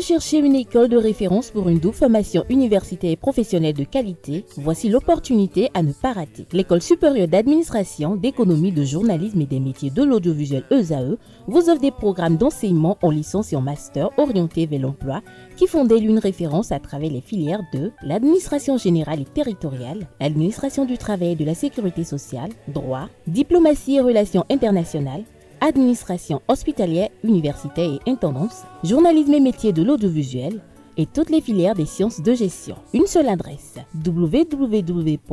cherchez une école de référence pour une double formation universitaire et professionnelle de qualité? Voici l'opportunité à ne pas rater. L'École supérieure d'administration, d'économie, de journalisme et des métiers de l'audiovisuel ESAE vous offre des programmes d'enseignement en licence et en master orientés vers l'emploi qui font d'elle une référence à travers les filières de l'administration générale et territoriale, l'administration du travail et de la sécurité sociale, droit, diplomatie et relations internationales, administration hospitalière, universitaire et intendance, journalisme et métiers de l'audiovisuel et toutes les filières des sciences de gestion. Une seule adresse, www.esae.bj.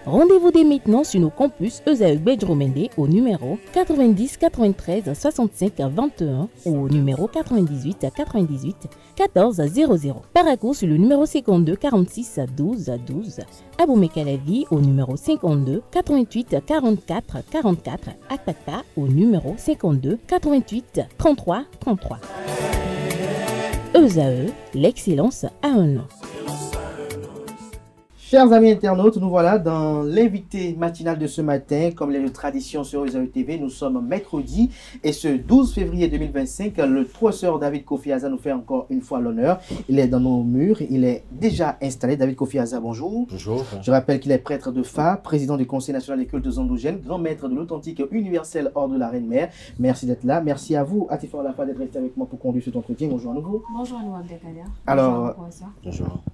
Rendez-vous dès maintenant sur nos campus ESAE Bedjromende au numéro 90 93 65 21 ou au numéro 98 98 14 00. Paracourt sur le numéro 52 46 12 12. Aboumé-Calavi au numéro 52 88 44 44. Akpakpa au numéro 52 88 33 33. ESAE, l'excellence a un nom. Chers amis internautes, nous voilà dans l'invité matinal de ce matin. Comme les traditions sur ESAE TV, nous sommes mercredi et ce 12 février 2025, le professeur David Kofi Aza nous fait encore une fois l'honneur. Il est dans nos murs, il est déjà installé. David Kofi Aza, bonjour. Bonjour. Je rappelle qu'il est prêtre de Fa, président du Conseil national des cultes endogènes, grand maître de l'authentique universel ordre de la Reine-Mère. Merci d'être là. Merci à vous, Atifor Lafa, d'être resté avec moi pour conduire cet entretien. Bonjour à nouveau. Bonjour à nous, Abdelkader. Alors, Bonjour.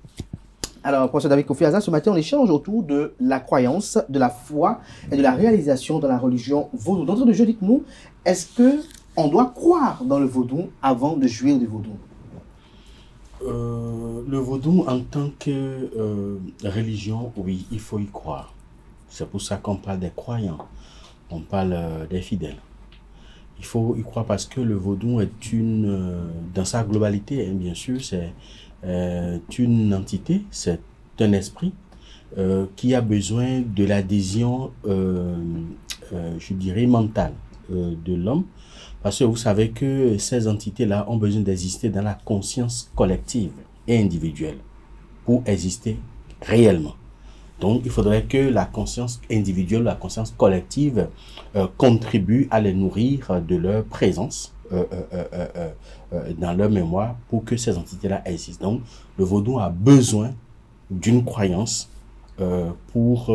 Alors, professeur David Kofi Aza, ce matin, on échange autour de la croyance, de la foi et de la réalisation dans la religion vaudou. D'entrée de jeu, dites-nous, est-ce qu'on doit croire dans le vaudou avant de jouir du vaudou? Le vaudou en tant que religion, oui, il faut y croire. C'est pour ça qu'on parle des croyants, on parle des fidèles. Il faut y croire parce que le vaudou est dans sa globalité, hein, bien sûr, c'est une entité, c'est un esprit qui a besoin de l'adhésion, je dirais, mentale de l'homme. Parce que vous savez que ces entités-là ont besoin d'exister dans la conscience collective et individuelle pour exister réellement. Donc, il faudrait que la conscience individuelle, la conscience collective contribue à les nourrir de leur présence dans leur mémoire pour que ces entités-là existent. Donc, le vaudou a besoin d'une croyance pour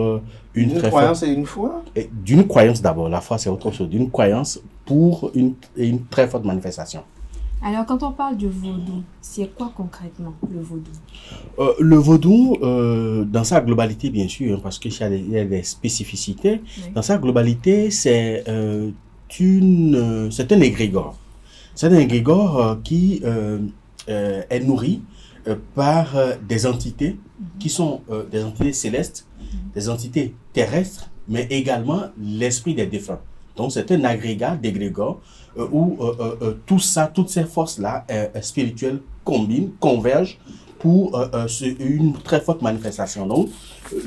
une croyance et une foi? D'une croyance d'abord, la foi c'est autre chose, d'une croyance pour une très forte manifestation. Alors, quand on parle du vaudou, c'est quoi concrètement le vaudou? Le vaudou, dans sa globalité, bien sûr, hein, parce qu'il y a des spécificités, oui. Dans sa globalité, c'est un égrégore. C'est un égrégore qui est nourri par des entités qui sont des entités célestes, des entités terrestres, mais également l'esprit des défunts. Donc, c'est un agrégat d'égrégore où tout ça, toutes ces forces-là spirituelles convergent pour une très forte manifestation. Donc,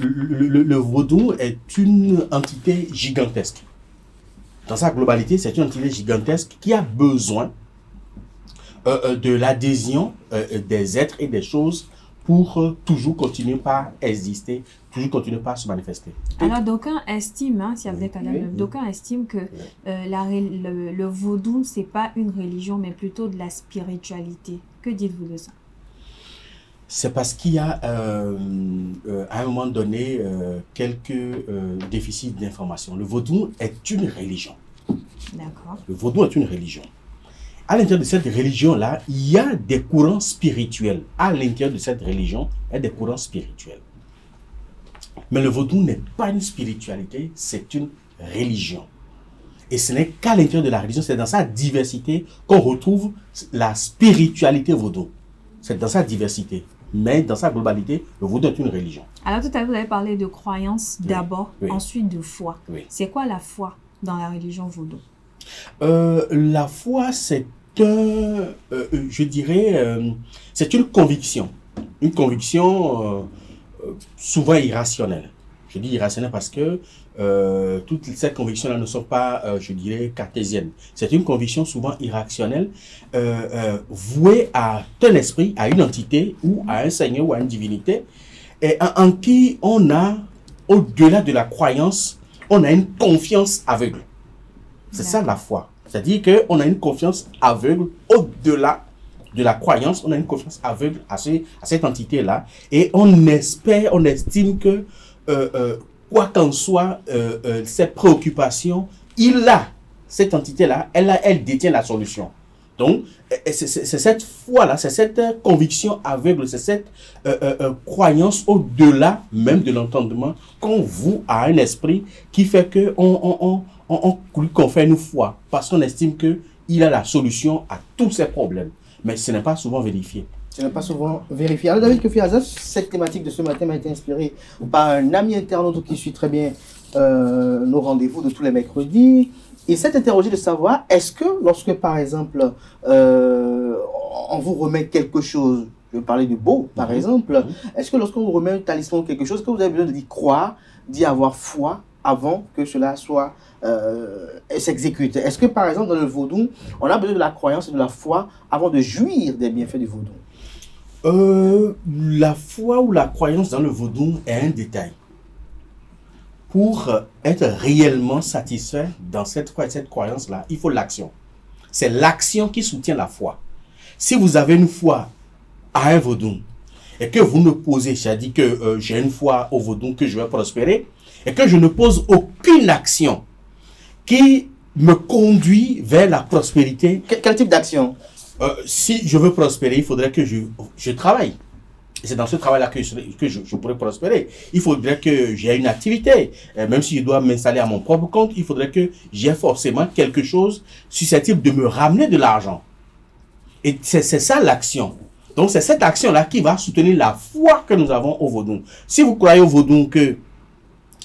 le vaudou est une entité gigantesque. Dans sa globalité, c'est une entité gigantesque qui a besoin de l'adhésion des êtres et des choses pour toujours continuer par exister, toujours continuer par se manifester. Alors, d'aucuns estiment, d'aucuns estiment que le vaudou, ce n'est pas une religion, mais plutôt de la spiritualité. Que dites-vous de ça? C'est parce qu'il y a, à un moment donné, quelques déficits d'information. Le vaudou est une religion. D'accord. Le vaudou est une religion. À l'intérieur de cette religion-là, il y a des courants spirituels. À l'intérieur de cette religion, il y a des courants spirituels. Mais le vaudou n'est pas une spiritualité, c'est une religion. Et ce n'est qu'à l'intérieur de la religion, c'est dans sa diversité qu'on retrouve la spiritualité vaudou. C'est dans sa diversité. Mais dans sa globalité, le vaudou est une religion. Alors tout à l'heure, vous avez parlé de croyance d'abord, oui. Ensuite de foi. Oui. C'est quoi la foi dans la religion vaudou? La foi, c'est je dirais, c'est une conviction. Une conviction souvent irrationnelle. Je dis irrationnelle parce que toutes ces convictions-là ne sont pas, je dirais, cartésiennes. C'est une conviction souvent irrationnelle, vouée à un esprit, à une entité, ou à un seigneur, ou à une divinité, et en qui on a, au-delà de la croyance, on a une confiance aveugle. C'est ça la foi. C'est-à-dire qu'on a une confiance aveugle au-delà de la croyance, on a une confiance aveugle à cette entité-là. Et on espère, on estime que, quoi qu'en soit, cette préoccupation, cette entité-là, elle détient la solution. Donc, c'est cette foi-là, c'est cette conviction aveugle, c'est cette croyance au-delà même de l'entendement qu'on voue à un esprit qui fait qu'on lui confère une foi parce qu'on estime qu'il a la solution à tous ses problèmes. Mais ce n'est pas souvent vérifié. Ce n'est pas souvent vérifié. Alors, David Kofi Azaz, cette thématique de ce matin m'a été inspirée par un ami internaute qui suit très bien nos rendez-vous de tous les mercredis. Il s'est interrogé de savoir, est-ce que lorsque, par exemple, on vous remet quelque chose, je vais parler de beau, par exemple, est-ce que lorsqu'on vous remet un talisman ou quelque chose, que vous avez besoin d'y croire, d'y avoir foi avant que cela soit s'exécute? Est-ce que, par exemple, dans le vaudou, on a besoin de la croyance et de la foi avant de jouir des bienfaits du vaudou? La foi ou la croyance dans le vaudou est un détail. Pour être réellement satisfait dans cette croyance-là, il faut l'action. C'est l'action qui soutient la foi. Si vous avez une foi à un vaudou et que vous ne posez, c'est-à-dire que j'ai une foi au vaudou que je vais prospérer et que je ne pose aucune action qui me conduit vers la prospérité. Quel type d'action? Si je veux prospérer, il faudrait que je travaille. C'est dans ce travail-là que je pourrais prospérer. Il faudrait que j'ai une activité. Même si je dois m'installer à mon propre compte, il faudrait que j'ai forcément quelque chose susceptible de me ramener de l'argent. Et c'est ça l'action. Donc c'est cette action-là qui va soutenir la foi que nous avons au vaudou. Si vous croyez au vaudou que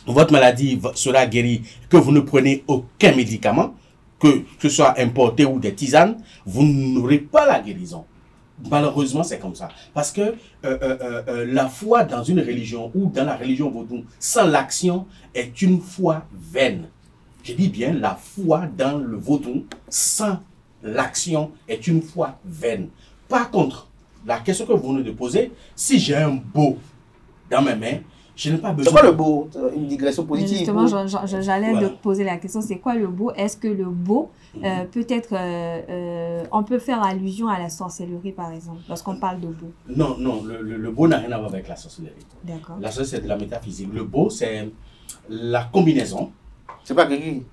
votre maladie sera guérie, que vous ne prenez aucun médicament, que ce soit importé ou des tisanes, vous n'aurez pas la guérison. Malheureusement, c'est comme ça. Parce que la foi dans une religion ou dans la religion vaudou sans l'action est une foi vaine. Je dis bien, la foi dans le vaudou sans l'action est une foi vaine. Par contre, la question que vous venez de poser, si j'ai un beau dans mes mains, je n'ai pas besoin... C'est quoi le beau? Une digression positive? Justement, j'allais te poser la question, c'est quoi le beau? Est-ce que le beau, peut-être, on peut faire allusion à la sorcellerie, par exemple, lorsqu'on parle de beau? Non, non, le beau n'a rien à voir avec la sorcellerie. D'accord. La sorcellerie, c'est de la métaphysique. Le beau, c'est la combinaison. C'est pas gris.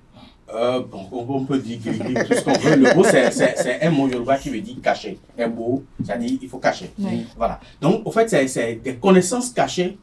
On peut dire gris, tout ce qu'on veut. Le beau, c'est un mot yoruba qui veut dire cacher. Un beau, c'est-à-dire il faut cacher. Oui. Voilà. Donc, en fait, c'est des connaissances cachées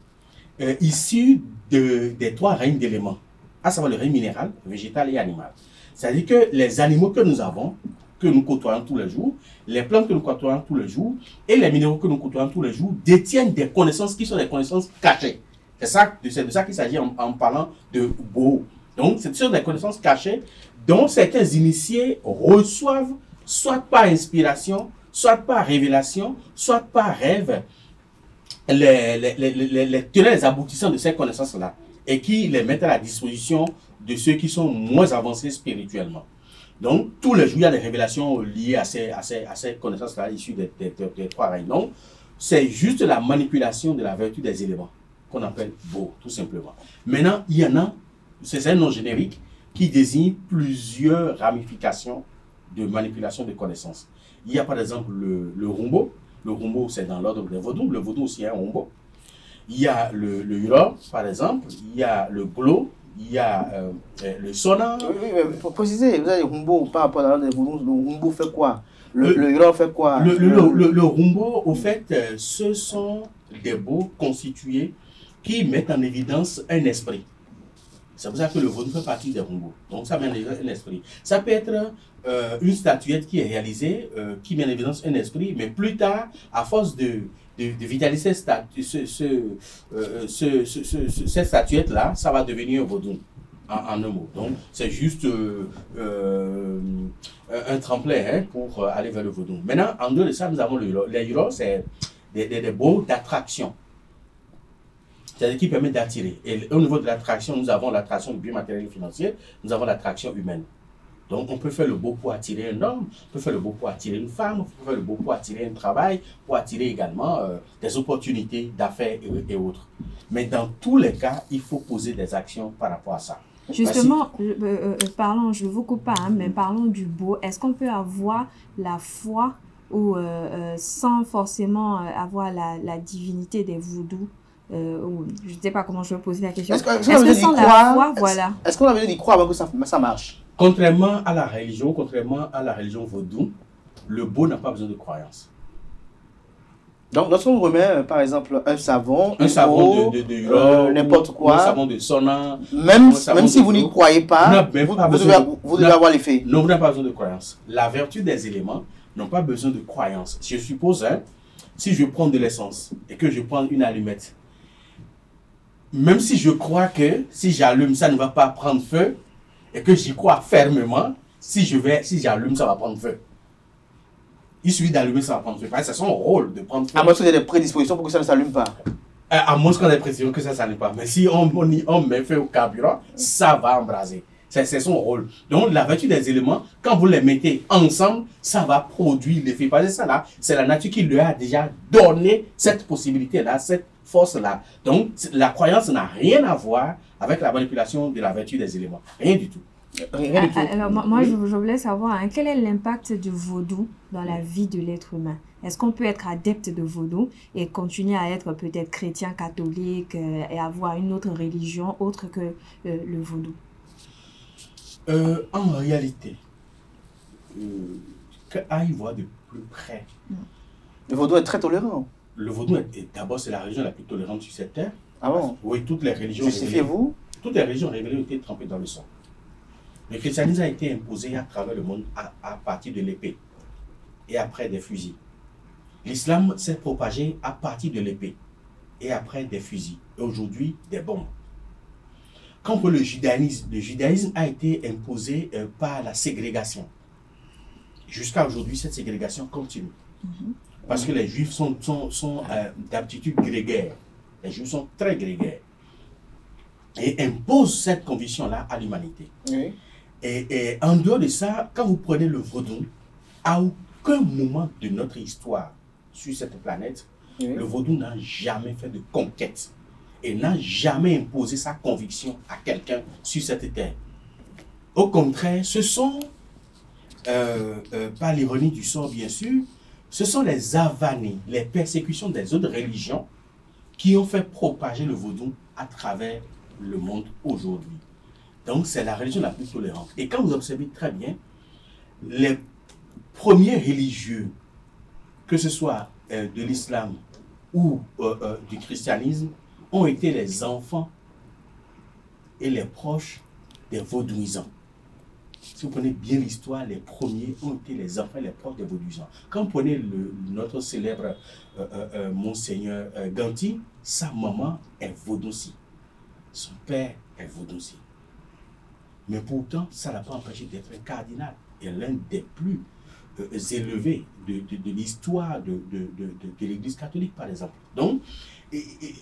issus des trois règnes d'éléments, à savoir le règne minéral, végétal et animal. C'est-à-dire que les animaux que nous avons, que nous côtoyons tous les jours, les plantes que nous côtoyons tous les jours et les minéraux que nous côtoyons tous les jours détiennent des connaissances qui sont des connaissances cachées. C'est de ça qu'il s'agit en parlant de beau. Donc, ce sont des connaissances cachées dont certains initiés reçoivent soit par inspiration, soit par révélation, soit par rêve, les aboutissants de ces connaissances-là et qui les mettent à la disposition de ceux qui sont moins avancés spirituellement. Donc, tous les jours, il y a des révélations liées à ces connaissances-là issues des trois règnes. Donc, c'est juste la manipulation de la vertu des éléments qu'on appelle beau, tout simplement. Maintenant, il y en a, c'est un nom générique qui désigne plusieurs ramifications de manipulation de connaissances. Il y a par exemple le rumbo. Le rumbo, c'est dans l'ordre des vaudous. Le vaudou aussi est un rumbo. Il y a le yura, par exemple. Il y a le glo. Il y a le sona. Oui, mais pour préciser, vous avez le rumbo par rapport à l'ordre des vaudous. Le rumbo fait quoi? Le yura fait quoi? Le rumbo, au fait, ce sont des baux constitués qui mettent en évidence un esprit. C'est pour ça que le vaudou fait partie des rumbos. Donc ça met en évidence un esprit. Ça peut être une statuette qui est réalisée, qui met en évidence un esprit, mais plus tard, à force de vitaliser cette statuette-là, ça va devenir un vaudou, en un mot. Donc c'est juste un tremplin pour aller vers le vaudou. Maintenant, en dehors de ça, nous avons le yura. Les yura, c'est des baux d'attraction. C'est-à-dire qui permet d'attirer. Et au niveau de l'attraction, nous avons l'attraction du bien matériel et financier, nous avons l'attraction humaine. Donc on peut faire le beau pour attirer un homme, on peut faire le beau pour attirer une femme, on peut faire le beau pour attirer un travail, pour attirer également des opportunités d'affaires et autres. Mais dans tous les cas, il faut poser des actions par rapport à ça. Justement, parlons, je ne vous coupe pas, hein, mais parlons du beau. Est-ce qu'on peut avoir la foi ou sans forcément avoir la divinité des voodoo, ou je ne sais pas comment je vais poser la question. Est-ce que sans la foi, voilà. Est-ce qu'on a besoin d'y croire avant que ça marche? Contrairement à la religion vaudou, le beau n'a pas besoin de croyance. Donc, lorsqu'on remet, par exemple, un savon de n'importe quoi, un savon de Sona, même si vous n'y croyez pas, vous devez avoir l'effet. Non, vous n'avez pas besoin de croyance. La vertu des éléments n'ont pas besoin de croyance. Je suppose, si je prends de l'essence et que je prends une allumette, même si je crois que si j'allume, ça ne va pas prendre feu, et que j'y crois fermement, si j'allume, ça va prendre feu. Il suffit d'allumer, ça va prendre feu. C'est son rôle de prendre feu. À moins qu'il y ait des prédispositions pour que ça ne s'allume pas. À moins qu'on ait des prédispositions que ça ne s'allume pas. Mais si on met feu au carburant, ça va embraser. C'est son rôle. Donc, la vertu des éléments, quand vous les mettez ensemble, ça va produire l'effet. Parce que ça, là, c'est la nature qui lui a déjà donné cette possibilité-là, cette force-là. Donc, la croyance n'a rien à voir avec la manipulation de la vertu des éléments. Rien du tout. Rien du tout. Alors, moi, je voulais savoir, quel est l'impact du vaudou dans la vie de l'être humain? Est-ce qu'on peut être adepte de vaudou et continuer à être peut-être chrétien, catholique et avoir une autre religion autre que le vaudou? En réalité, à y voir de plus près. Le vaudou est très tolérant. Le vaudou, d'abord, c'est la religion la plus tolérante sur cette terre. Ah bon? Oui, toutes les religions. Justifiez-vous? Toutes les religions révélées ont été trempées dans le sang. Le christianisme a été imposé à travers le monde à partir de l'épée et après des fusils. L'islam s'est propagé à partir de l'épée et après des fusils. Et aujourd'hui, des bombes. Quand pour le judaïsme a été imposé par la ségrégation. Jusqu'à aujourd'hui, cette ségrégation continue. Parce que les juifs sont d'aptitude grégaire. Les juifs sont très grégaires. Et imposent cette conviction-là à l'humanité. Oui. Et en dehors de ça, quand vous prenez le vaudou, à aucun moment de notre histoire sur cette planète, le vaudou n'a jamais fait de conquête. Et n'a jamais imposé sa conviction à quelqu'un sur cette terre. Au contraire, ce sont, par l'ironie du sort bien sûr, ce sont les avanées, les persécutions des autres religions qui ont fait propager le vaudou à travers le monde aujourd'hui. Donc c'est la religion la plus tolérante. Et quand vous observez très bien, les premiers religieux, que ce soit de l'islam ou du christianisme, ont été les enfants et les proches des vaudouisants. Si vous prenez bien l'histoire, les premiers ont été les enfants et les proches des vaudouisants. Quand vous prenez notre célèbre Monseigneur Ganti, sa maman est vaudoucie. Son père est vaudoucie. Mais pourtant, ça n'a pas empêché d'être un cardinal et l'un des plus élevés de l'histoire de l'Église catholique, par exemple. Donc,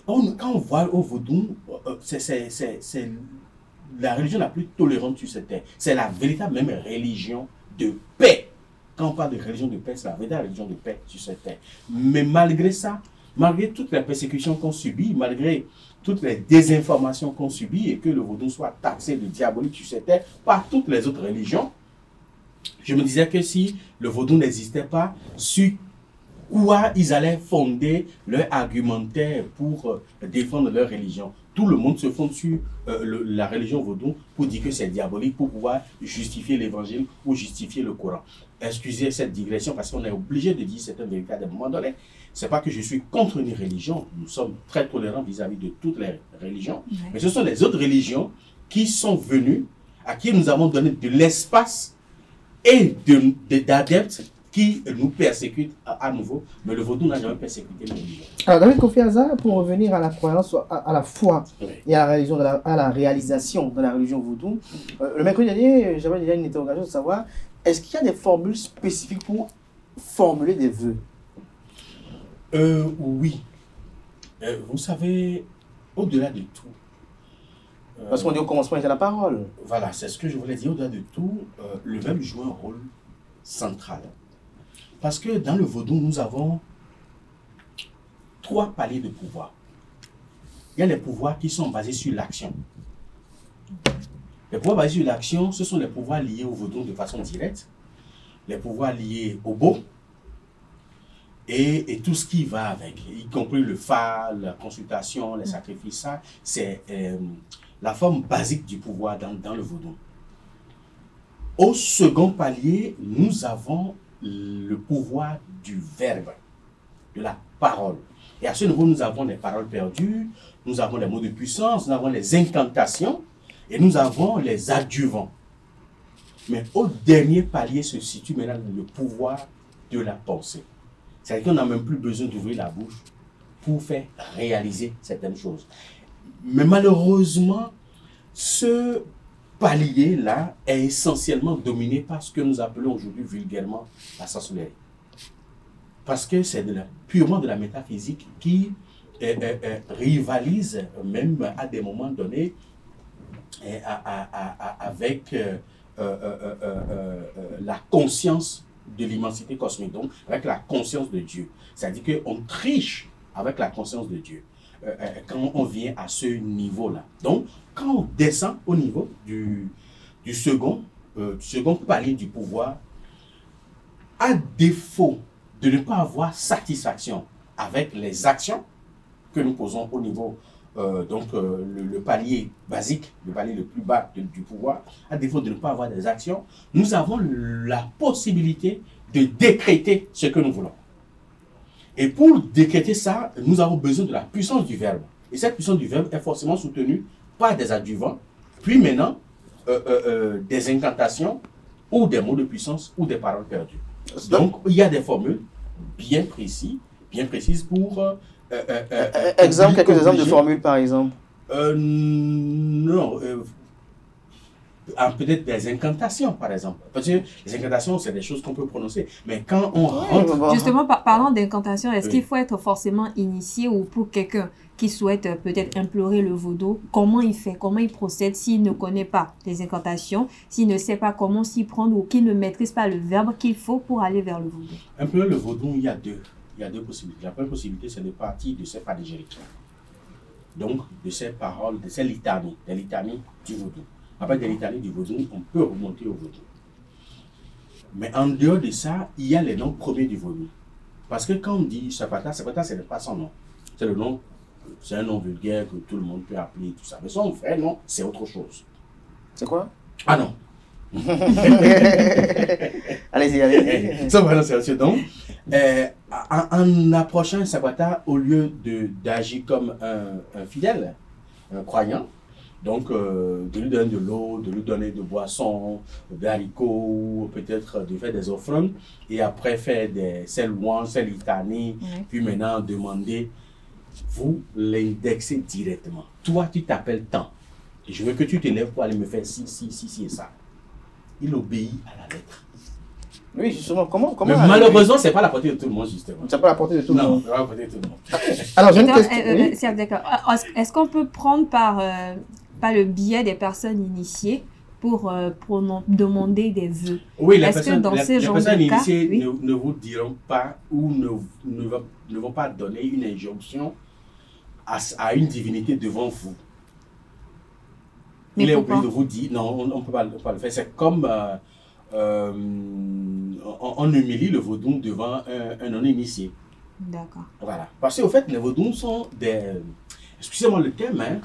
quand on voit au vaudou, c'est la religion la plus tolérante sur cette terre. C'est la véritable même religion de paix. Quand on parle de religion de paix, c'est la véritable religion de paix sur cette terre. Mais malgré ça, malgré toutes les persécutions qu'on subit, malgré toutes les désinformations qu'on subit et que le vaudou soit taxé de diabolique sur cette terre par toutes les autres religions, je me disais que si le vaudou n'existait pas, sur quoi ils allaient fonder leur argumentaire pour défendre leur religion. Tout le monde se fonde sur la religion vaudou pour dire que c'est diabolique, pour pouvoir justifier l'évangile ou justifier le Coran. Excusez cette digression parce qu'on est obligé de dire certaines vérités à des moments donnés. Ce n'est pas que je suis contre une religion, nous sommes très tolérants vis-à-vis de toutes les religions, mais ce sont les autres religions qui sont venues, à qui nous avons donné de l'espace et d'adeptes qui nous persécutent à nouveau, mais le vaudou n'a jamais persécuté les religions. Alors, David Kofi Azar, pour revenir à la croyance, à la foi et à la religion, à la réalisation de la religion vaudou, le mercredi dernier, j'avais déjà une interrogation de savoir, est-ce qu'il y a des formules spécifiques pour formuler des vœux? Oui. Vous savez, au-delà de tout, parce qu'on dit au commencement était la parole. Voilà, c'est ce que je voulais dire. Au-delà de tout, le verbe joue un rôle central. Parce que dans le vaudou, nous avons 3 paliers de pouvoir. Il y a les pouvoirs qui sont basés sur l'action. Les pouvoirs basés sur l'action, ce sont les pouvoirs liés au vaudou de façon directe, les pouvoirs liés au beau et tout ce qui va avec, y compris le phare, la consultation, les sacrifices, ça, c'est la forme basique du pouvoir dans le vaudou. Au second palier, nous avons le pouvoir du verbe, de la parole. Et à ce niveau, nous avons les paroles perdues, nous avons les mots de puissance, nous avons les incantations et nous avons les adjuvants. Mais au dernier palier se situe maintenant le pouvoir de la pensée. C'est-à-dire qu'on n'a même plus besoin d'ouvrir la bouche pour faire réaliser certaines choses. Mais malheureusement, ce palier-là est essentiellement dominé par ce que nous appelons aujourd'hui vulgairement la sorcellerie. Parce que c'est purement de la métaphysique qui rivalise même à des moments donnés avec la conscience de l'immensité cosmique, donc avec la conscience de Dieu. C'est-à-dire qu'on triche avec la conscience de Dieu quand on vient à ce niveau-là. Donc, quand on descend au niveau du second palier du pouvoir, à défaut de ne pas avoir satisfaction avec les actions que nous posons au niveau, le palier basique, le palier le plus bas du pouvoir, à défaut de ne pas avoir des actions, nous avons la possibilité de décréter ce que nous voulons. Et pour décréter ça, nous avons besoin de la puissance du verbe. Et cette puissance du verbe est forcément soutenue par des adjuvants, puis maintenant des incantations ou des mots de puissance ou des paroles perdues. Donc, il y a des formules bien précises pour... quelques exemples de formules, par exemple. Non. Peut-être des incantations, par exemple. Parce que les incantations, c'est des choses qu'on peut prononcer. Mais quand on rentre... Justement, parlant d'incantation, est-ce qu'il faut être forcément initié ou pour quelqu'un qui souhaite peut-être implorer le vaudou, comment il fait, comment il procède s'il ne connaît pas les incantations, s'il ne sait pas comment s'y prendre ou qu'il ne maîtrise pas le verbe qu'il faut pour aller vers le vaudou? Implorer le vaudou, il y a deux possibilités. La première possibilité, c'est de partir de ces panégyriques. Donc, de ces paroles, de ces litanies, des litanies du vaudou. Après des litanies du vaudou, on peut remonter au vaudou. Mais en dehors de ça, il y a les noms premiers du vaudou. Parce que quand on dit Sapata, ce n'est pas son nom. C'est le nom, c'est un nom vulgaire que tout le monde peut appeler, tout ça. Mais son vrai nom, c'est autre chose. C'est quoi? Ah non. Allez-y. Ça va, c'est donc. En approchant un Sapata, au lieu d'agir comme un fidèle, un croyant, donc de lui donner de l'eau, de lui donner de boissons, des haricots, peut-être de faire des offrandes, et après faire ces louanges, ces litanies, puis maintenant demander, vous l'indexez directement. Toi, tu t'appelles tant, et je veux que tu te lèves pour aller me faire ci et ça. Il obéit à la lettre. Oui, justement, comment mais malheureusement, ce n'est pas la portée de tout le monde, justement. C'est pas la portée de tout le monde. Non, c'est pas la portée de tout le monde. Alors, j'ai une question. Est-ce qu'on peut prendre par le biais des personnes initiées pour demander des vœux? Oui, les personnes initiées ne vous diront pas ou ne vont pas donner une injonction à une divinité devant vous. Mais il est pourquoi? obligé de vous dire, non, on ne peut pas le faire. C'est comme on humilie le vaudou devant un non-initié. D'accord. Voilà. Parce qu'au fait, les vaudous sont des... Excusez-moi le terme, hein,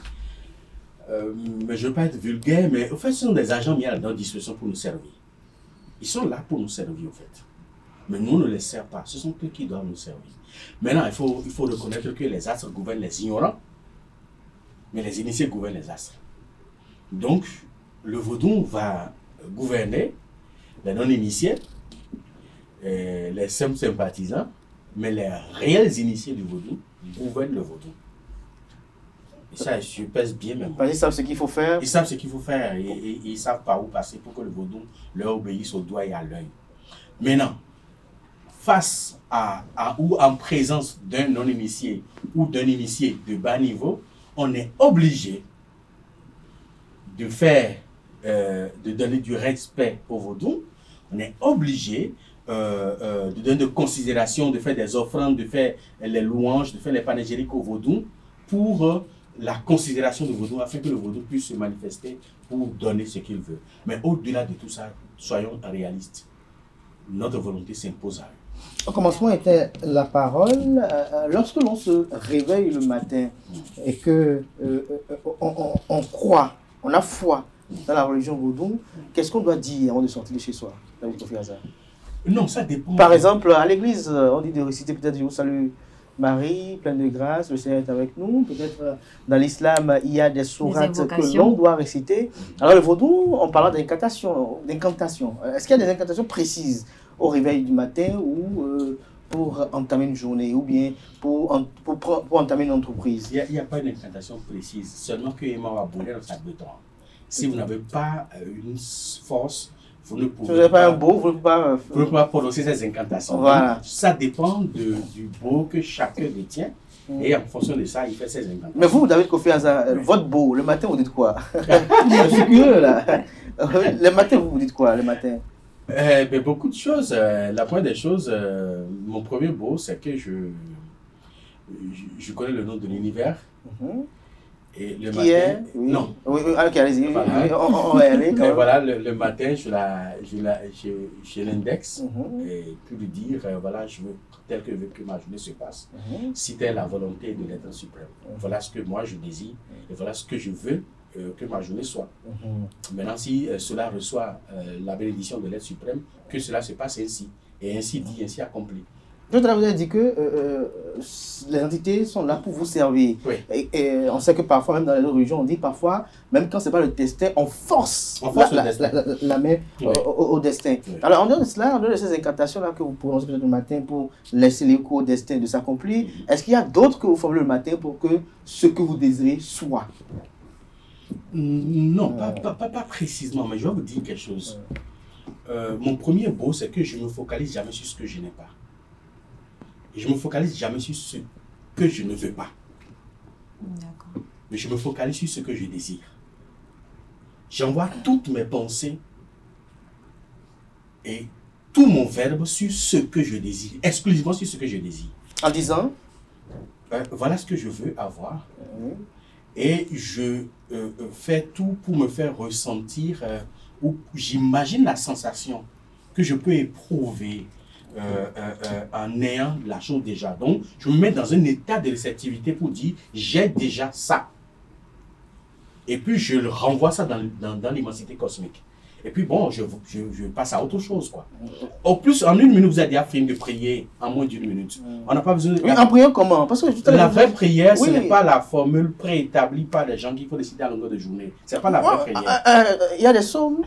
mais je ne veux pas être vulgaire, mais au fait, ce sont des agents mis à notre disposition pour nous servir. Ils sont là pour nous servir, au fait. Mais nous, on ne les sert pas. Ce sont eux qui doivent nous servir. Maintenant, il faut reconnaître que les astres gouvernent les ignorants, mais les initiés gouvernent les astres. Donc, le vaudou va gouverner les non-initiés, les simples sympathisants, mais les réels initiés du vaudou gouvernent le vaudou. Et ça, je pèse bien même. Ils savent ce qu'il faut faire. Ils savent ce qu'il faut faire et ils savent par où passer pour que le vaudou leur obéisse au doigt et à l'œil. Maintenant, face ou en présence d'un non-initié ou d'un initié de bas niveau, on est obligé de donner du respect au vaudou. On est obligé de donner de considération, de faire des offrandes, de faire les louanges, de faire les panégyriques au vaudou pour la considération du vaudou, afin que le vaudou puisse se manifester pour donner ce qu'il veut. Mais au-delà de tout ça, soyons réalistes. Notre volonté s'impose à eux. Au commencement était la parole. Lorsque l'on se réveille le matin et que on croit, on a foi dans la religion vaudou, qu'est-ce qu'on doit dire avant de sortir de chez soi, David Kofi Azar? Non, ça dépend. Par exemple, à l'église, on dit de réciter peut-être Je vous salue Marie, pleine de grâce, le Seigneur est avec nous. Peut-être dans l'islam, il y a des sourates que l'on doit réciter. Alors le vaudou, on parle d'incantation. Est-ce qu'il y a des incantations précises au réveil du matin ou pour entamer une journée ou bien pour entamer une entreprise? Il n'y a pas une incantation précise, seulement que Emma va brûler dans sa béton. Si vous n'avez pas une force, vous ne pouvez pas un beau, vous ne pouvez pas prononcer ces incantations. Voilà. Ça dépend du beau que chacun détient. Et en fonction de ça, il fait ses incantations. Mais vous, David Kofi Azar, votre beau, le matin, vous dites quoi? Je suis curieux, là. Le matin, vous dites quoi, le matin? Beaucoup de choses. La première des choses, mon premier beau, c'est que je connais le nom de l'univers. Et le matin, non. Oui, ok, allez-y. Voilà. On va y aller. Voilà, le matin, je l'indexe et puis lui dire, voilà, je veux tel que je veux que ma journée se passe. Si telle est la volonté de l'être suprême. Voilà ce que moi je désire et voilà ce que je veux que ma journée soit. Maintenant, si cela reçoit la bénédiction de l'être suprême, que cela se passe ainsi. Et ainsi dit, ainsi accompli. Tout à l'heure, vous avez dit que les entités sont là pour vous servir. Oui. Et on sait que parfois, même dans les autres religions, on dit parfois, même quand ce n'est pas le destin, on force la main au destin. Oui. Alors, en dehors de cela, en dehors de ces incantations-là que vous prononcez peut-être le matin pour laisser l'écho au destin de s'accomplir, est-ce qu'il y a d'autres que vous formulez le matin pour que ce que vous désirez soit? Non, pas précisément, mais je vais vous dire quelque chose. Mon premier beau, c'est que je ne me focalise jamais sur ce que je n'ai pas. Et je ne me focalise jamais sur ce que je ne veux pas. D'accord. Mais je me focalise sur ce que je désire. J'envoie toutes mes pensées et tout mon verbe sur ce que je désire, exclusivement sur ce que je désire. En disant voilà ce que je veux avoir. Et je fais tout pour me faire ressentir, ou j'imagine la sensation que je peux éprouver en ayant la chose déjà. Donc, je me mets dans un état de réceptivité pour dire, j'ai déjà ça. Et puis, je le renvoie ça dans l'immensité cosmique. Et puis, bon, je passe à autre chose, quoi. Au plus, en 1 minute, vous avez déjà fini de prier en moins d'1 minute. On n'a pas besoin de... Oui, en priant comment? Parce que la vraie prière, ce n'est pas la formule préétablie par les gens qu'il faut décider à longueur de journée. Ce n'est pas la vraie prière. Il y a des psaumes.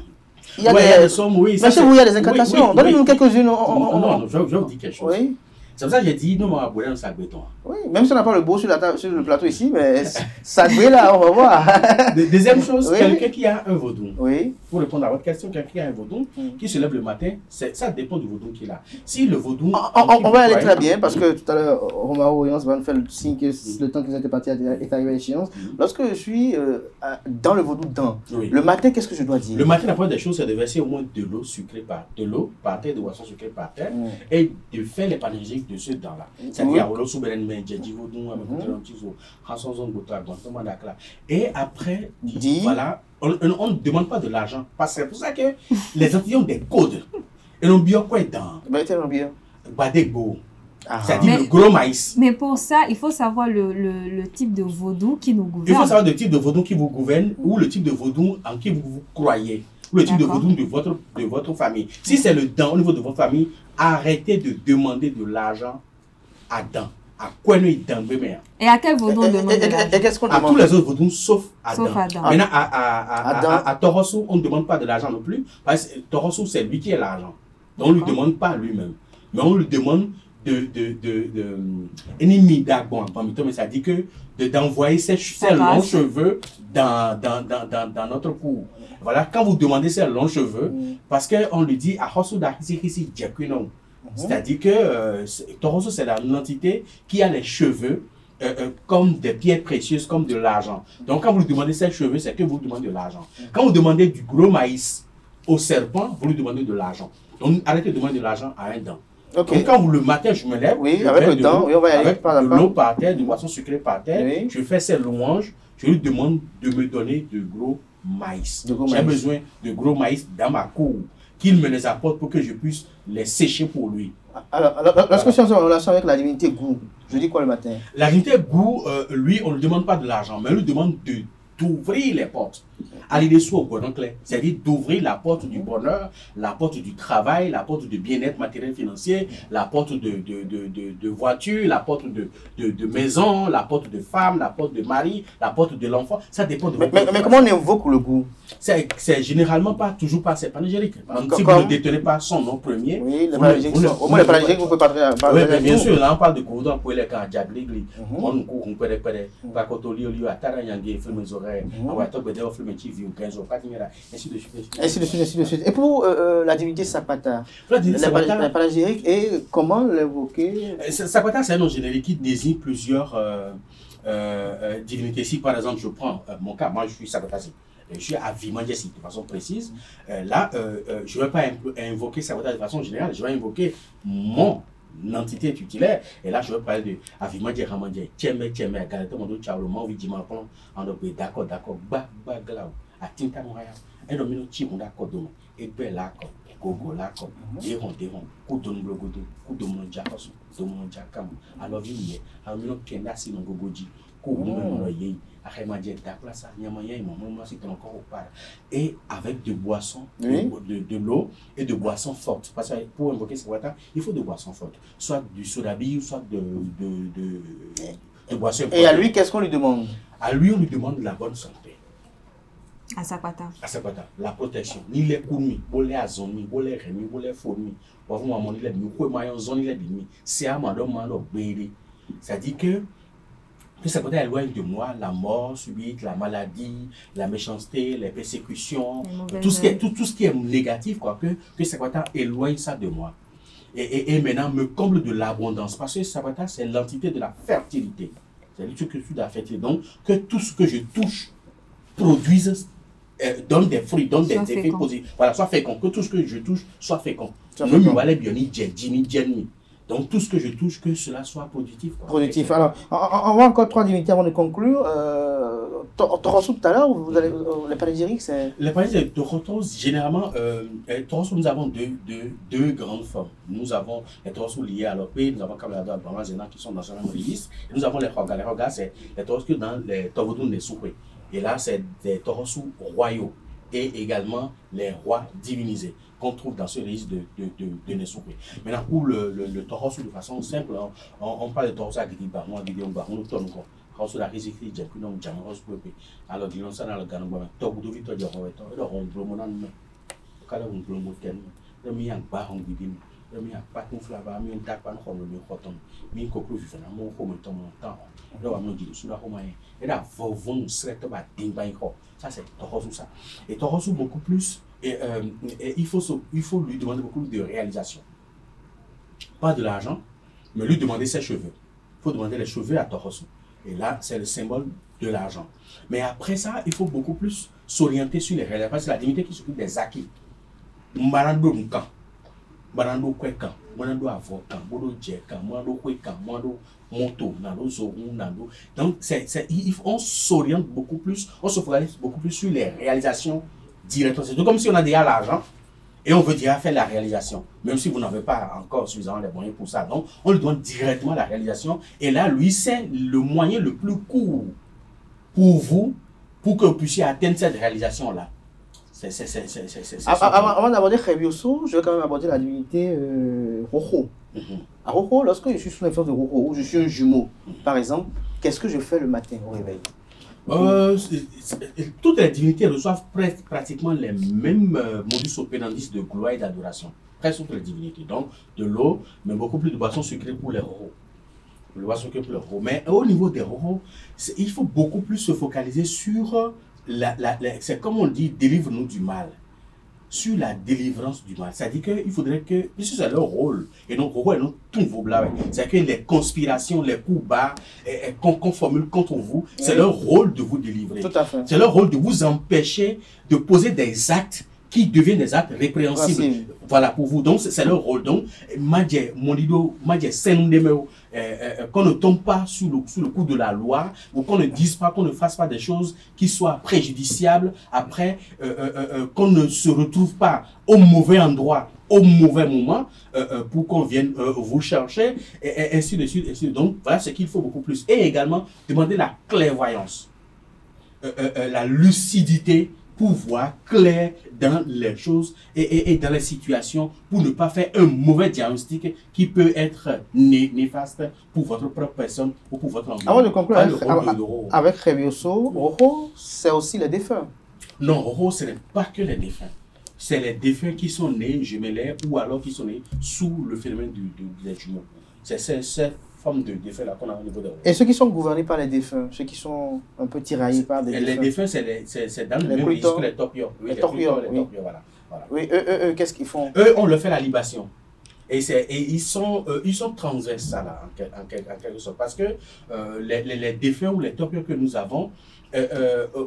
Il y a des psaumes, oui. Mais chez vous, il y a des incantations. Donnez-nous quelques-unes. Non, je vais vous dire quelque chose. Oui. C'est pour ça que j'ai dit, nous, on va brûler un sac béton. Oui, même si on n'a pas le beau sur le plateau ici, mais sac là, on va voir. Deuxième chose, quelqu'un qui a un vaudou. Oui. Pour répondre à votre question, quelqu'un qui a un vaudou, qui se lève le matin, ça dépend du vaudou qu'il a. Si le vaudou... On va aller très bien, parce que tout à l'heure, Romao Oyons va nous faire le signe que le temps qu'ils étaient partis est arrivé à l'échéance. Lorsque je suis dans le vaudou le matin, qu'est-ce que je dois dire? Le matin, la première des choses, c'est de verser au moins de l'eau sucrée par terre, de boissons sucrées par terre, et de faire les panégyriques de ce dents-là. C'est-à-dire, et après, voilà, on ne demande pas de l'argent. Parce que c'est pour ça que les Antillais ont des codes. Et l'on bio quoi dans Badegbo. C'est-à-dire le gros maïs. Mais pour ça, il faut savoir le type de vaudou qui nous gouverne. Il faut savoir le type de vaudou qui vous gouverne ou le type de vaudou en qui vous croyez. Ou le type de vaudou de votre famille. Si c'est le dent au niveau de votre famille, arrêtez de demander de l'argent à dent. À quoi nous demandons? Et à quel vaudou on demande de l'argent? À tous les autres vaudous, sauf à dent. Maintenant, à Torosso, on ne demande pas de l'argent non plus. Parce que Torosso, c'est lui qui a l'argent. Donc, on ne lui demande pas lui-même. Mais on lui demande c'est-à-dire que d'envoyer ses longs cheveux dans notre cour. Voilà, quand vous demandez ses longs cheveux, parce qu'on lui dit à c'est-à-dire que Torosso, c'est l'entité qui a les cheveux comme des pierres précieuses, comme de l'argent. Donc, quand vous lui demandez ses cheveux, c'est que vous lui demandez de l'argent. Quand vous demandez du gros maïs au serpent, vous lui demandez de l'argent. Donc, arrêtez de demander de l'argent à un dent. Donc, quand le matin, je me lève, avec le dent, on va y aller avec de l'eau par terre, du boisson sucrée par terre, je fais ses louanges, je lui demande de me donner de gros maïs. J'ai besoin de gros maïs dans ma cour. qu'il me les apporte pour que je puisse les sécher pour lui. Alors lorsque c'est en relation avec la divinité Gou, je dis quoi le matin? La divinité Gou, lui, on ne lui demande pas de l'argent, mais on lui demande d'ouvrir les portes. Aller des sous au cordon clair, c'est-à-dire d'ouvrir la porte du bonheur, la porte du travail, la porte du bien-être matériel financier, la porte de voiture, la porte de maison, la porte de femme, la porte de mari, la porte de l'enfant. Ça dépend de mais comment on invoque le Gou? C'est généralement pas, toujours pas, c'est panégyrique. Si vous ne détenez pas son nom premier, oui, les panégyriques, au moins les panégyriques, vous pouvez pas oui, mais bien sûr, là on parle de Koudon pour les cas diabli, on peut pas quand on lit à Taranyangue, filme les oreilles, on va tomber dans le film TV ou 15 jours, ainsi de suite. Ainsi de suite. Et pour la divinité Sapata, la panégyrique, et comment l'évoquer? Sapata, c'est un nom générique qui désigne plusieurs divinités. Si par exemple je prends mon cas, moi je suis Sapatasi. Je suis à Vimandjessi de façon précise. Là, je ne vais pas invoquer Sapata de façon générale, je vais invoquer mon entité tutélaire. Et là, je vais parler de Avimandje Ramandje, Tcheme, Galata Mondo Tchalo, Mavi Dimapon, en d'accord, Glao, à Tinta Moya, un domino Chimon d'accord, et Belako, Gogo Lako, Déron, Koudon Blogodo, Koudon Jakos, Domon Jakam, alors Ville, alors Mino Kenda Sinon Gogoji, Koudon Yei. Et avec de boissons, de l'eau et de boissons fortes. Parce que pour invoquer Sapata, il faut de boissons fortes. Soit du sodabi, soit de boissons. Et à lui, qu'est-ce qu'on lui demande? À lui, on lui demande la bonne santé. À Sapata. La protection. Ni les koumi, les azoni, les remi, les fourmi. C'est-à-dire que Sapata éloigne de moi la mort subite, la maladie, la méchanceté, les persécutions, tout ce qui est négatif, quoi, que Sapata éloigne ça de moi. Et maintenant me comble de l'abondance. Parce que Sapata, c'est l'entité de la fertilité. C'est-à-dire que je suis de la fertilité. Donc, que tout ce que je touche produise, donne des fruits, donne des effets positifs. Voilà, soit fécond. Que tout ce que je touche soit fécond. Donc, tout ce que je touche, que cela soit positif. Positif. Alors, on voit encore 3 divinités avant de conclure. Torosu, tout à l'heure, les panégyriques, c'est... Les panégyriques, Torosu, généralement, Torosu, nous avons deux grandes formes. Nous avons les Torosu liés à l'OP, nous avons Kamelado et Brahma Zena qui sont dans un même registre. Et nous avons les Rogas. Les Rogas, c'est les Torosu dans les Tovodun des Soukwe. Et là, c'est des Torosu royaux et également les rois divinisés qu'on trouve dans ce registre de Nessoukwe. Maintenant, pour le Torosu de façon simple, on parle de Torosu à Guidiba, on tourne encore. Torosu la risque de Djakunon, Djamaros Pepe. Alors, disons ça dans le Ganouba, Togudo Victor Djaroveto, et le Romblomonan, Kala Romblomoten, le Mian Baron Guidim, le Mian Paton Flava, Mian Tapan Homme, Hoton, Min Cocu Vifana, mon Homme, ton temps, le Ramon dit sous la Romaine, et là, Vovon serait pas Dimbaïko. Ça, c'est Torosu ça. Et Torosu beaucoup plus. Et il faut lui demander beaucoup de réalisation. Pas de l'argent, mais lui demander ses cheveux. Il faut demander les cheveux à Torosu. Et là, c'est le symbole de l'argent. Mais après ça, il faut beaucoup plus s'orienter sur les réalisations. Parce que c'est la divinité qui s'occupe des acquis. Marando Nkan, Marando Kwekan, Marando Avokan, Modo Djekan, Marando Kwekan, Marando Monto, Nando Zorou, Nando. Donc, on s'oriente beaucoup plus, on se focalise beaucoup plus sur les réalisations directement. C'est comme si on a déjà l'argent et on veut déjà faire la réalisation, même si vous n'avez pas encore suffisamment les moyens pour ça. Donc, on lui donne directement la réalisation. Et là, lui, c'est le moyen le plus court pour vous, pour que vous puissiez atteindre cette réalisation-là. Avant d'aborder Khebioso, je vais quand même aborder la divinité Rojo. À Rojo, lorsque je suis sous l'influence de Rojo, ou je suis un jumeau, par exemple, qu'est-ce que je fais le matin au réveil? Toutes les divinités reçoivent pratiquement les mêmes modus operandi de gloire et d'adoration. Presque toutes les divinités. Donc, de l'eau, mais beaucoup plus de boissons sucrées pour les rojos. Mais au niveau des rojos, il faut beaucoup plus se focaliser sur, c'est comme on dit, délivre-nous du mal. Sur la délivrance du mal. C'est-à-dire qu'il faudrait que, puisque c'est leur rôle, et donc rôle est notre tout vos blagues, c'est-à-dire que les conspirations, les coups bas qu'on formule contre vous, c'est leur rôle de vous délivrer. Tout à fait. C'est leur rôle de vous empêcher de poser des actes qui deviennent des actes répréhensibles. Voilà, pour vous. Donc, c'est leur rôle. Donc, qu'on ne tombe pas sous le coup de la loi, ou qu'on ne dise pas, qu'on ne fasse pas des choses qui soient préjudiciables, après, qu'on ne se retrouve pas au mauvais endroit, au mauvais moment, pour qu'on vienne vous chercher, et ainsi de suite, ainsi de suite. Donc, voilà ce qu'il faut beaucoup plus. Et également, demander la clairvoyance, la lucidité, pour voir clair dans les choses et dans les situations, pour ne pas faire un mauvais diagnostic qui peut être néfaste pour votre propre personne ou pour votre environnement. Avant de conclure, avec Revioso, Rojo, c'est aussi les défunts. Non, Rojo, ce n'est pas que les défunts. C'est les défunts qui sont nés jumellaires ou alors qui sont nés sous le phénomène des jumeaux. C'est cette forme de défunts là qu'on a au niveau de Rojo. Et ceux qui sont gouvernés par les défunts, ceux qui sont un peu tiraillés par des défunts. Les défunts, c'est dans le même registre que les torpilleurs. Oui, les torpilleurs, voilà. Oui, eux qu'est-ce qu'ils font? Eux, on leur fait la libation. Et ils sont transverses là, en quelque sorte. Parce que les défunts ou les torpilleurs que nous avons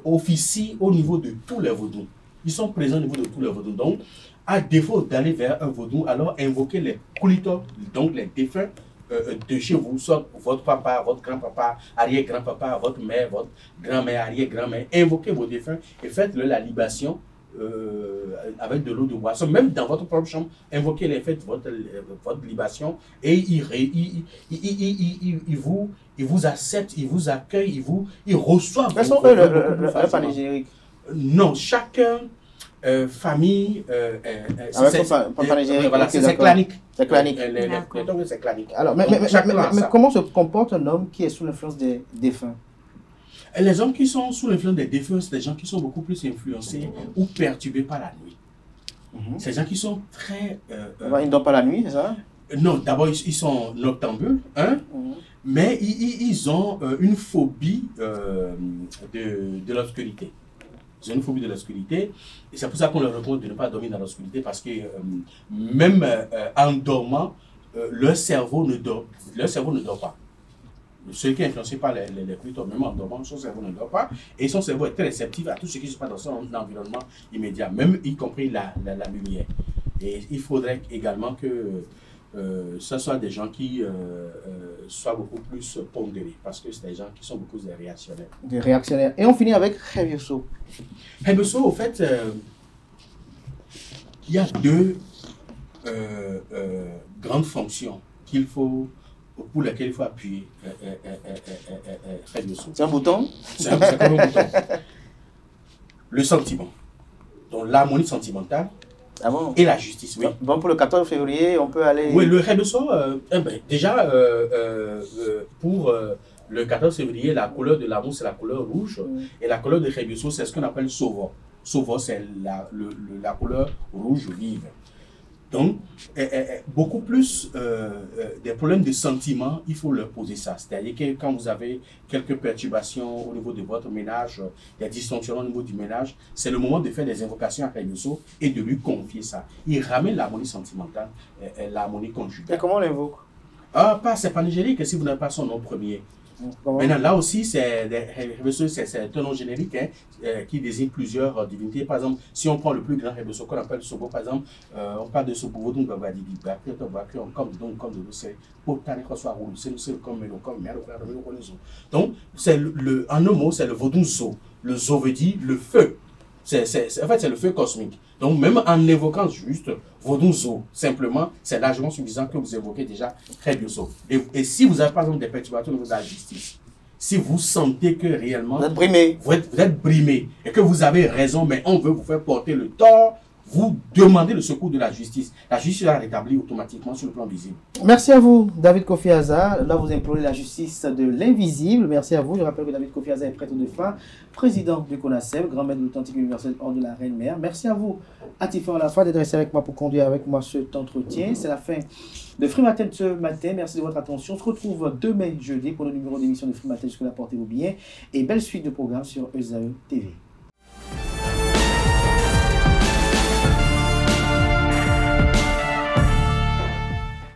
officient au niveau de tous les vaudous. Ils sont présents au niveau de tous les vaudous. Donc, à défaut d'aller vers un vaudou, alors invoquez les coulitors, donc les défunts de chez vous, soit votre papa, votre grand-papa, arrière-grand-papa, votre mère, votre grand-mère, arrière-grand-mère. Invoquez vos défunts et faites-leur la libation avec de l'eau de boisson. Même dans votre propre chambre, invoquez-les, faites votre libation et ils vous acceptent, ils vous accueillent, ils reçoivent. Quels sont le panégyrique? Non, chacun famille, voilà, c'est clanique. C'est clanique. C'est clanique. Alors, mais comment se comporte un homme qui est sous l'influence des défunts? Les hommes qui sont sous l'influence des défunts, c'est des gens qui sont beaucoup plus influencés ou perturbés par la nuit. C'est des gens qui sont très... ils ne dorment pas la nuit, c'est ça? Non, d'abord, ils sont noctambules, hein? Mais ils ont une phobie de l'obscurité. Ils ont une phobie de l'obscurité. Et c'est pour ça qu'on leur recommande de ne pas dormir dans l'obscurité, parce que même en dormant, leur cerveau ne dort pas. Celui qui est influencé par les plutôt, même en dormant, son cerveau ne dort pas. Et son cerveau est très réceptif à tout ce qui se passe dans son environnement immédiat, même y compris la lumière. Et il faudrait également que ce soit des gens qui soient beaucoup plus pondérés, parce que c'est des gens qui sont beaucoup des réactionnaires. Des réactionnaires. Et on finit avec Revioso. Revioso, au fait, il y a deux grandes fonctions pour lesquelles il faut appuyer Revioso. C'est un bouton? C'est comme un bouton. Le sentiment, donc l'harmonie sentimentale. Ah bon? Et la justice, oui. Bon, pour le 14 février, on peut aller... Oui, le Revioso, déjà, pour le 14 février, la couleur de l'amour, c'est la couleur rouge. Et la couleur de Revioso, c'est ce qu'on appelle Sauvor. Sauvor, c'est la couleur rouge vive. Donc, beaucoup plus des problèmes de sentiments, il faut leur poser ça. C'est-à-dire que quand vous avez quelques perturbations au niveau de votre ménage, des dysfonctionnements au niveau du ménage, c'est le moment de faire des invocations à Revioso et de lui confier ça. Il ramène l'harmonie sentimentale, l'harmonie conjugale. Et comment on l'invoque? C'est panégyrique si vous n'avez pas son nom premier. Maintenant, là aussi, c'est un nom générique qui désigne plusieurs divinités. Par exemple, si on prend le plus grand Revioso qu'on appelle Sobo, par exemple, on parle de Sobo, donc en un mot, c'est le Vodun Zo. Le Zo veut dire le feu. En fait, c'est le feu cosmique. Donc, même en évoquant juste Vodun Zo, simplement, c'est largement suffisant que vous évoquez déjà Revioso. Et si vous avez par exemple des perturbations au niveau de la justice, si vous sentez que réellement vous êtes brimé, vous êtes brimé et que vous avez raison, mais on veut vous faire porter le tort, vous demandez le secours de la justice. La justice sera rétablie automatiquement sur le plan visible. Merci à vous, David Kofi Aza. Là, vous implorez la justice de l'invisible. Merci à vous. Je rappelle que David Kofi Aza est prêtre de foi, président du CONASEB, grand maître de l'authentique universel hors de la Reine-Mère. Merci à vous, Atifa Olafa, d'être resté avec moi pour conduire avec moi cet entretien. C'est la fin de Free Matin de ce matin. Merci de votre attention. On se retrouve demain, jeudi, pour le numéro d'émission de Free Matin. Jusque-là, portez-vous bien. Et belle suite de programmes sur ESAE TV.